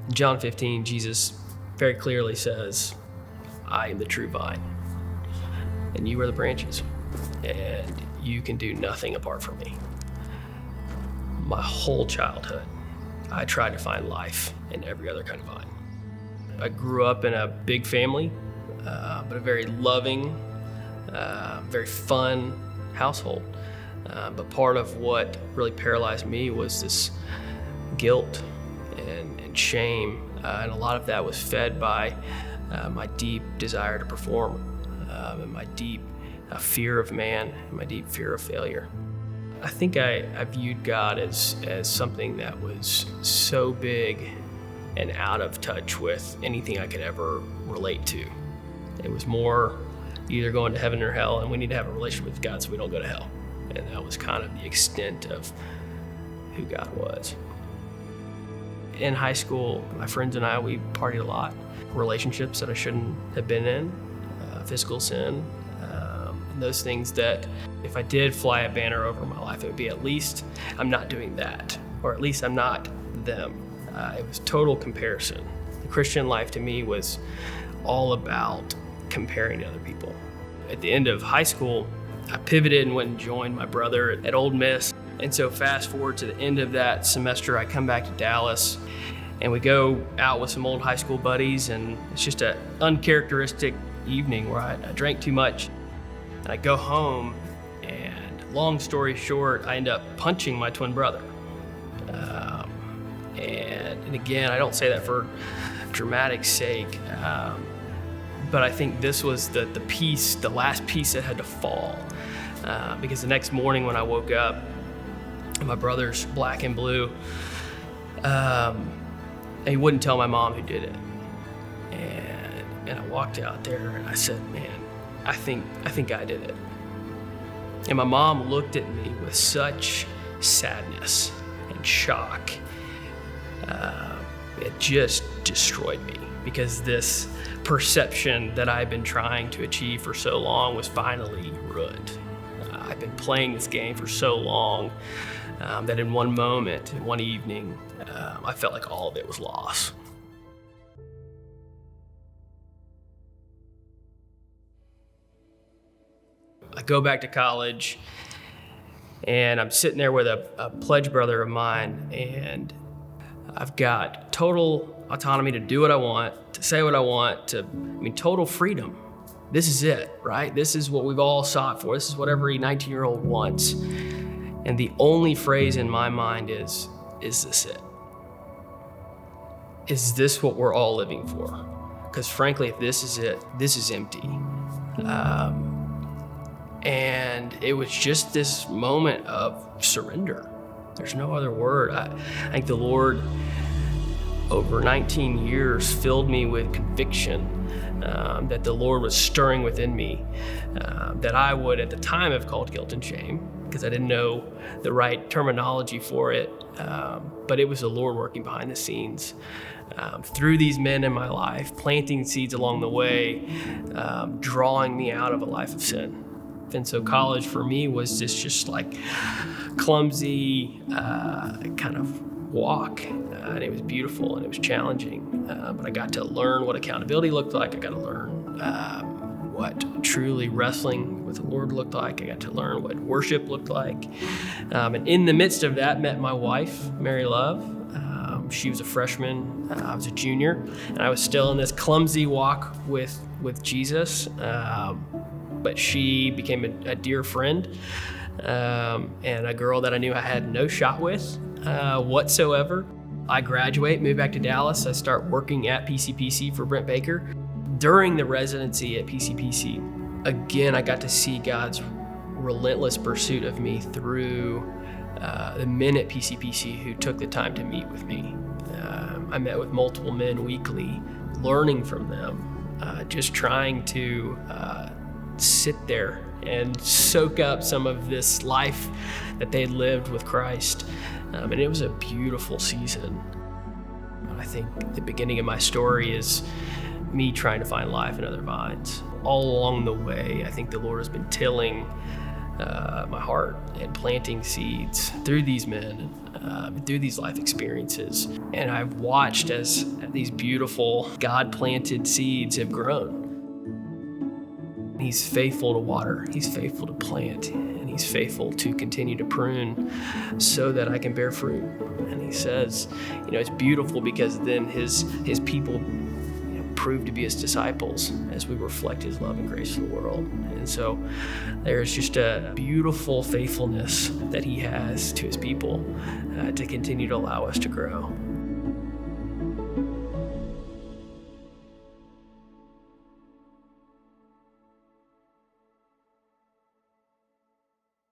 In John 15, Jesus very clearly says, I am the true vine, and you are the branches, and you can do nothing apart from me. My whole childhood, I tried to find life in every other kind of vine. I grew up in a big family, but a very loving, very fun household. But part of what really paralyzed me was this guilt and shame. And a lot of that was fed by my deep desire to perform, and my deep fear of man, and my deep fear of failure. I think I viewed God as something that was so big and out of touch with anything I could ever relate to. It was more either going to heaven or hell, and we need to have a relationship with God so we don't go to hell. And that was kind of the extent of who God was. In high school, my friends and I, we partied a lot. Relationships that I shouldn't have been in, physical sin, and those things that if I did fly a banner over my life, it would be at least I'm not doing that, or at least I'm not them. It was total comparison. The Christian life to me was all about comparing to other people. At the end of high school, I pivoted and went and joined my brother at Ole Miss. And so fast forward to the end of that semester, I come back to Dallas and we go out with some old high school buddies, and it's just an uncharacteristic evening where I drank too much. And I go home, and long story short, I end up punching my twin brother. And again, I don't say that for dramatic sake, but I think this was the last piece that had to fall. Because the next morning when I woke up, my brother's black and blue, and he wouldn't tell my mom who did it. And I walked out there and I said, man, I think I did it. And my mom looked at me with such sadness and shock. It just destroyed me, because this perception that I've been trying to achieve for so long was finally ruined. I've been playing this game for so long that in one moment, in one evening, I felt like all of it was lost. I go back to college, and I'm sitting there with a pledge brother of mine, and I've got total autonomy to do what I want, to say what I want, total freedom. This is it, right? This is what we've all sought for. This is what every 19-year-old wants. And the only phrase in my mind is this it? Is this what we're all living for? Because frankly, if this is it, this is empty. And it was just this moment of surrender. There's no other word. I think the Lord, over 19 years, filled me with conviction that the Lord was stirring within me, that I would at the time have called guilt and shame, because I didn't know the right terminology for it. But it was the Lord working behind the scenes through these men in my life, planting seeds along the way, drawing me out of a life of sin. And so college for me was just like clumsy kind of walk. And it was beautiful and it was challenging. But I got to learn what accountability looked like. I got to learn what truly wrestling with the Lord looked like. I got to learn what worship looked like. And in the midst of that, met my wife, Mary Love. She was a freshman, I was a junior, and I was still in this clumsy walk with Jesus. But she became a dear friend, and a girl that I knew I had no shot with whatsoever. I graduate, move back to Dallas. I start working at PCPC for Brent Baker. During the residency at PCPC, again, I got to see God's relentless pursuit of me through the men at PCPC who took the time to meet with me. I met with multiple men weekly, learning from them, just trying to sit there and soak up some of this life that they lived with Christ. And it was a beautiful season. I think the beginning of my story is me trying to find life in other vines. All along the way, I think the Lord has been tilling my heart and planting seeds through these men through these life experiences. And I've watched as these beautiful God-planted seeds have grown. He's faithful to water, he's faithful to plant, and he's faithful to continue to prune so that I can bear fruit. And he says, it's beautiful because then his people prove to be his disciples as we reflect his love and grace to the world. And so there's just a beautiful faithfulness that he has to his people to continue to allow us to grow.